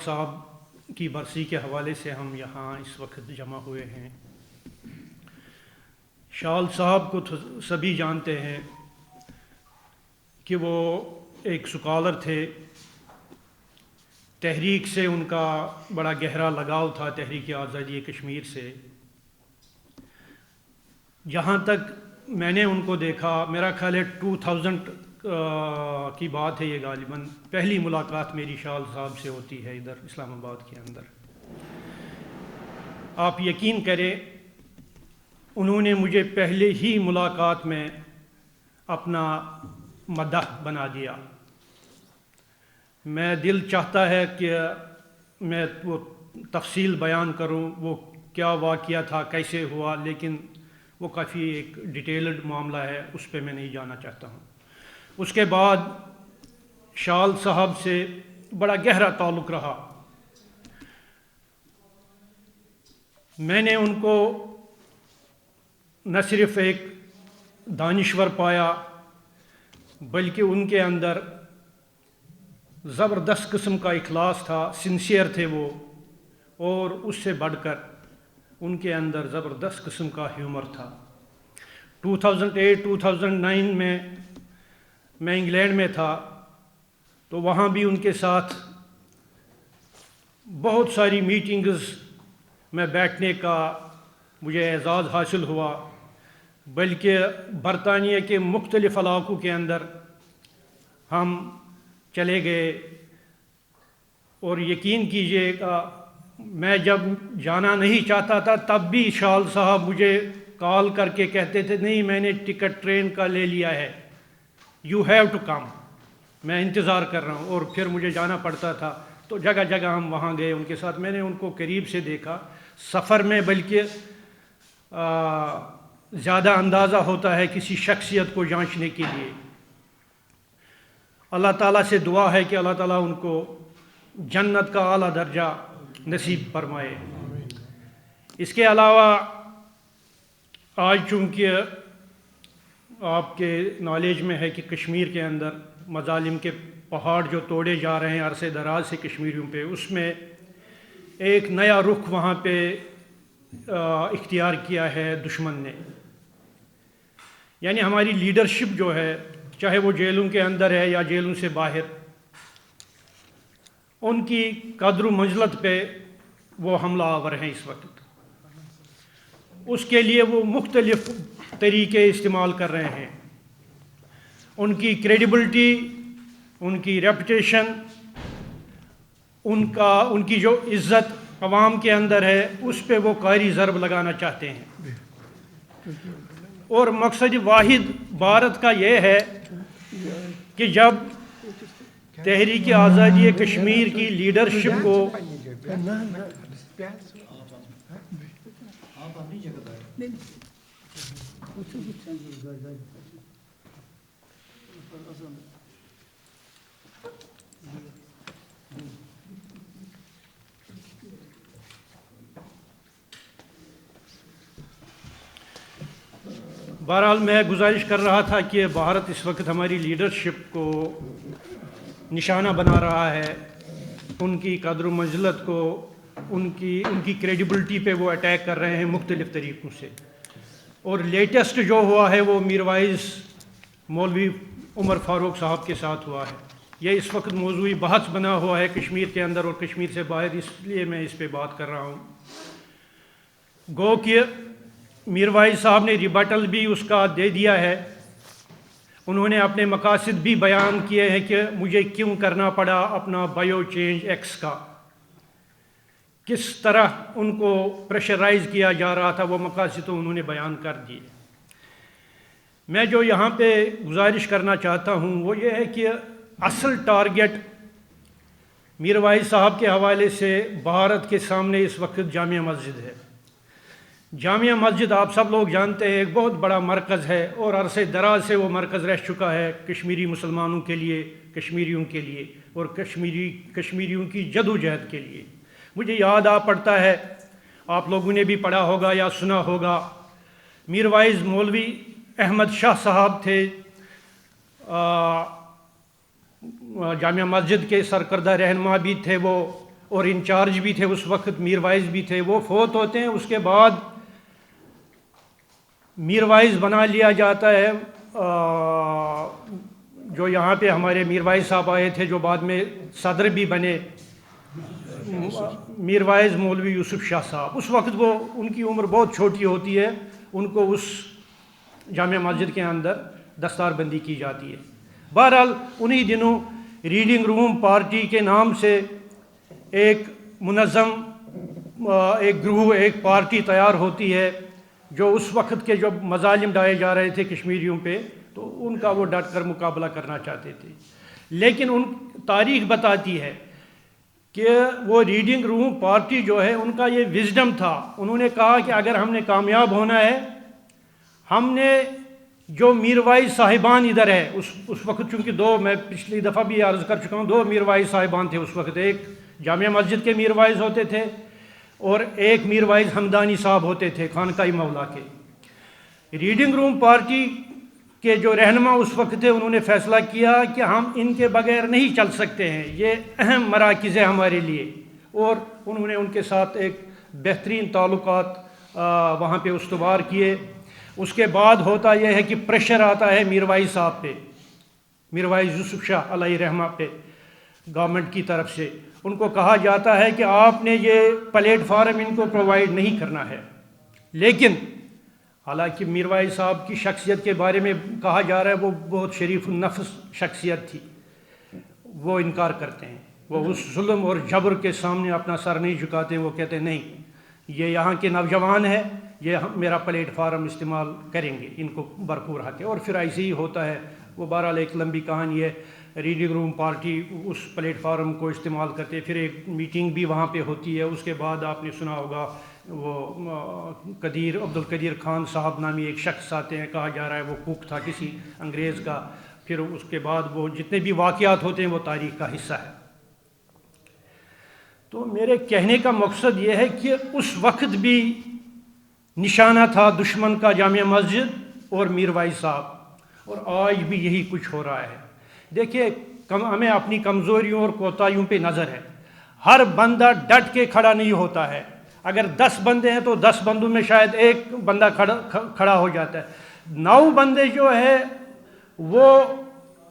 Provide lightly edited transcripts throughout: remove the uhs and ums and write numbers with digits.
صاحب کی برسی کے حوالے سے ہم یہاں اس وقت جمع ہوئے ہیں۔ شال صاحب کو سبھی جانتے ہیں کہ وہ ایک سکالر تھے، تحریک سے ان کا بڑا گہرا لگاؤ تھا، تحریک آزادی کشمیر سے۔ جہاں تک میں نے ان کو دیکھا، میرا خیال ہے 2000 کی بات ہے یہ، غالباً پہلی ملاقات میری شال صاحب سے ہوتی ہے ادھر اسلام آباد کے اندر۔ آپ یقین کریں، انہوں نے مجھے پہلے ہی ملاقات میں اپنا مداح بنا دیا۔ میں دل چاہتا ہے کہ میں وہ تفصیل بیان کروں، وہ کیا واقعہ تھا، کیسے ہوا، لیکن وہ کافی ایک ڈیٹیلڈ معاملہ ہے، اس پہ میں نہیں جانا چاہتا ہوں۔ اس کے بعد شال صاحب سے بڑا گہرا تعلق رہا۔ میں نے ان کو نہ صرف ایک دانشور پایا، بلکہ ان کے اندر زبردست قسم کا اخلاص تھا، سنسیئر تھے وہ، اور اس سے بڑھ کر ان کے اندر زبردست قسم کا ہیومر تھا۔ 2008-2009 میں انگلینڈ میں تھا، تو وہاں بھی ان کے ساتھ بہت ساری میٹنگز میں بیٹھنے کا مجھے اعزاز حاصل ہوا، بلکہ برطانیہ کے مختلف علاقوں کے اندر ہم چلے گئے، اور یقین کیجئے گا میں جب جانا نہیں چاہتا تھا تب بھی شال صاحب مجھے کال کر کے کہتے تھے، نہیں میں نے ٹکٹ ٹرین کا لے لیا ہے، یو ہیو ٹو کم، میں انتظار کر رہا ہوں، اور پھر مجھے جانا پڑتا تھا۔ تو جگہ جگہ ہم وہاں گئے ان کے ساتھ، میں نے ان کو قریب سے دیکھا سفر میں، بلکہ زیادہ اندازہ ہوتا ہے کسی شخصیت کو جانچنے کے لیے۔ اللہ تعالیٰ سے دعا ہے کہ اللہ تعالیٰ ان کو جنت کا اعلیٰ درجہ نصیب فرمائے۔ اس کے علاوہ آج چونکہ آپ کے نالج میں ہے کہ کشمیر کے اندر مظالم کے پہاڑ جو توڑے جا رہے ہیں عرصے دراز سے کشمیریوں پہ، اس میں ایک نیا رخ وہاں پہ اختیار کیا ہے دشمن نے۔ یعنی ہماری لیڈرشپ جو ہے، چاہے وہ جیلوں کے اندر ہے یا جیلوں سے باہر، ان کی قدر و منزلت پہ وہ حملہ آور ہیں اس وقت۔ اس کے لیے وہ مختلف طریقے استعمال کر رہے ہیں۔ ان کی کریڈیبلٹی، ان کی ریپوٹیشن، ان کی جو عزت عوام کے اندر ہے، اس پہ وہ قہری ضرب لگانا چاہتے ہیں۔ اور مقصد واحد بھارت کا یہ ہے کہ جب تحریک آزادی کشمیر کی لیڈرشپ کو بہرحال میں گزارش کر رہا تھا کہ بھارت اس وقت ہماری لیڈرشپ کو نشانہ بنا رہا ہے، ان کی قدر و منزلت کو، ان کی کریڈیبلٹی پہ وہ اٹیک کر رہے ہیں مختلف طریقوں سے۔ اور لیٹسٹ جو ہوا ہے وہ میروائز مولوی عمر فاروق صاحب کے ساتھ ہوا ہے۔ یہ اس وقت موضوعی بحث بنا ہوا ہے کشمیر کے اندر اور کشمیر سے باہر، اس لیے میں اس پہ بات کر رہا ہوں۔ گو کہ میروائز صاحب نے ریبٹل بھی اس کا دے دیا ہے، انہوں نے اپنے مقاصد بھی بیان کیے ہیں کہ مجھے کیوں کرنا پڑا اپنا بایو چینج ایکس کا، کس طرح ان کو پریشرائز کیا جا رہا تھا، وہ مقاصد تو انہوں نے بیان کر دیے۔ میں جو یہاں پہ گزارش کرنا چاہتا ہوں وہ یہ ہے کہ اصل ٹارگٹ میروائز صاحب کے حوالے سے بھارت کے سامنے اس وقت جامع مسجد ہے۔ جامع مسجد آپ سب لوگ جانتے ہیں ایک بہت بڑا مرکز ہے، اور عرصے دراز سے وہ مرکز رہ چکا ہے کشمیری مسلمانوں کے لیے، کشمیریوں کے لیے، اور کشمیریوں کی جدوجہد کے لیے۔ مجھے یاد آ پڑتا ہے، آپ لوگوں نے بھی پڑھا ہوگا یا سنا ہوگا، میروائز مولوی احمد شاہ صاحب تھے، جامع مسجد کے سرکردہ رہنما بھی تھے وہ، اور انچارج بھی تھے اس وقت، میر وائز بھی تھے، وہ فوت ہوتے ہیں. اس کے بعد میر وائز بنا لیا جاتا ہے جو یہاں پہ ہمارے میر وائز صاحب آئے تھے جو بعد میں صدر بھی بنے، میر وائز مولوی یوسف شاہ صاحب. اس وقت وہ ان کی عمر بہت چھوٹی ہوتی ہے، ان کو اس جامع مسجد کے اندر دستار بندی کی جاتی ہے. بہرحال انہی دنوں ریڈنگ روم پارٹی کے نام سے ایک منظم ایک گروہ، ایک پارٹی تیار ہوتی ہے جو اس وقت کے جو مظالم ڈھائے جا رہے تھے کشمیریوں پہ، تو ان کا وہ ڈٹ کر مقابلہ کرنا چاہتے تھے. لیکن ان تاریخ بتاتی ہے کہ وہ ریڈنگ روم پارٹی جو ہے ان کا یہ وزڈم تھا. انہوں نے کہا کہ اگر ہم نے کامیاب ہونا ہے، ہم نے جو میر وائز صاحبان ادھر ہے اس وقت، چونکہ دو، میں پچھلی دفعہ بھی عرض کر چکا ہوں، دو میر وائز صاحبان تھے اس وقت. ایک جامع مسجد کے میر وائز ہوتے تھے اور ایک میر وائز ہمدانی صاحب ہوتے تھے خانقاہ مولا کے. ریڈنگ روم پارٹی کے جو رہنما اس وقت تھے، انہوں نے فیصلہ کیا کہ ہم ان کے بغیر نہیں چل سکتے ہیں، یہ اہم مراکز ہے ہمارے لیے. اور انہوں نے ان کے ساتھ ایک بہترین تعلقات وہاں پہ استوار کیے. اس کے بعد ہوتا یہ ہے کہ پریشر آتا ہے میر وائز صاحب پہ، میر وائز یوسف شاہ علیہ رحمہ پہ گورنمنٹ کی طرف سے. ان کو کہا جاتا ہے کہ آپ نے یہ پلیٹ فارم ان کو پرووائڈ نہیں کرنا ہے. لیکن حالانکہ میر وائز صاحب کی شخصیت کے بارے میں کہا جا رہا ہے وہ بہت شریف النفس شخصیت تھی، وہ انکار کرتے ہیں. وہ اس ظلم اور جبر کے سامنے اپنا سر نہیں جھکاتے. وہ کہتے ہیں نہیں، یہ یہاں کے نوجوان ہیں، یہ میرا پلیٹ فارم استعمال کریں گے، ان کو بھرپور حق ہے. اور پھر ایسے ہی ہوتا ہے. وہ بہرحال ایک لمبی کہانی ہے. ریڈنگ روم پارٹی اس پلیٹ فارم کو استعمال کرتے، پھر ایک میٹنگ بھی وہاں پہ ہوتی ہے. اس کے بعد آپ نے سنا ہوگا وہ عبد القدیر خان صاحب نامی ایک شخص آتے ہیں، کہا جا رہا ہے وہ کوک تھا کسی انگریز کا. پھر اس کے بعد وہ جتنے بھی واقعات ہوتے ہیں وہ تاریخ کا حصہ ہے. تو میرے کہنے کا مقصد یہ ہے کہ اس وقت بھی نشانہ تھا دشمن کا جامع مسجد اور میر وائز صاحب، اور آج بھی یہی کچھ ہو رہا ہے. دیکھیے، ہمیں اپنی کمزوریوں اور کوتاہیوں پہ نظر ہے. ہر بندہ ڈٹ کے کھڑا نہیں ہوتا ہے. اگر 10 بندے ہیں تو 10 بندوں میں شاید ایک بندہ کھڑا ہو جاتا ہے. 9 بندے جو ہے وہ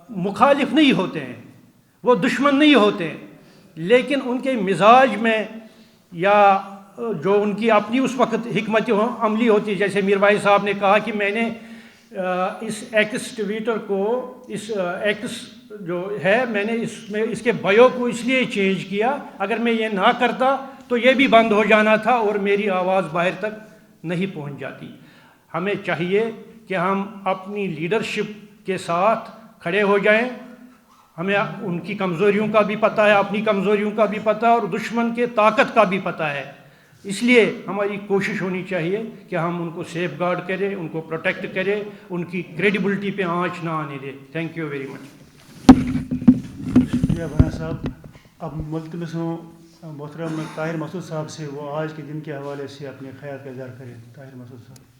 مخالف نہیں ہوتے ہیں، وہ دشمن نہیں ہوتے ہیں، لیکن ان کے مزاج میں یا جو ان کی اپنی اس وقت حکمت عملی ہوتی ہے. جیسے میر وائز صاحب نے کہا کہ میں نے اس ایکس ٹویٹر کو، اس ایکس جو ہے، میں نے اس کے بایو کو اس لیے چینج کیا، اگر میں یہ نہ کرتا تو یہ بھی بند ہو جانا تھا اور میری آواز باہر تک نہیں پہنچ جاتی. ہمیں چاہیے کہ ہم اپنی لیڈرشپ کے ساتھ کھڑے ہو جائیں. ہمیں ان کی کمزوریوں کا بھی پتہ ہے، اپنی کمزوریوں کا بھی پتہ ہے، اور دشمن کے طاقت کا بھی پتہ ہے. اس لیے ہماری کوشش ہونی چاہیے کہ ہم ان کو سیف گارڈ کریں، ان کو پروٹیکٹ کریں، ان کی کریڈیبلٹی پہ آنچ نہ آنے دیں. Thank you very much. شکریہ بھانا صاحب. اب ملتمس ہوں محترم طاہر مسعود صاحب سے، وہ آج کے دن کے حوالے سے اپنے خیال کا اظہار کریں. طاہر مسعود صاحب.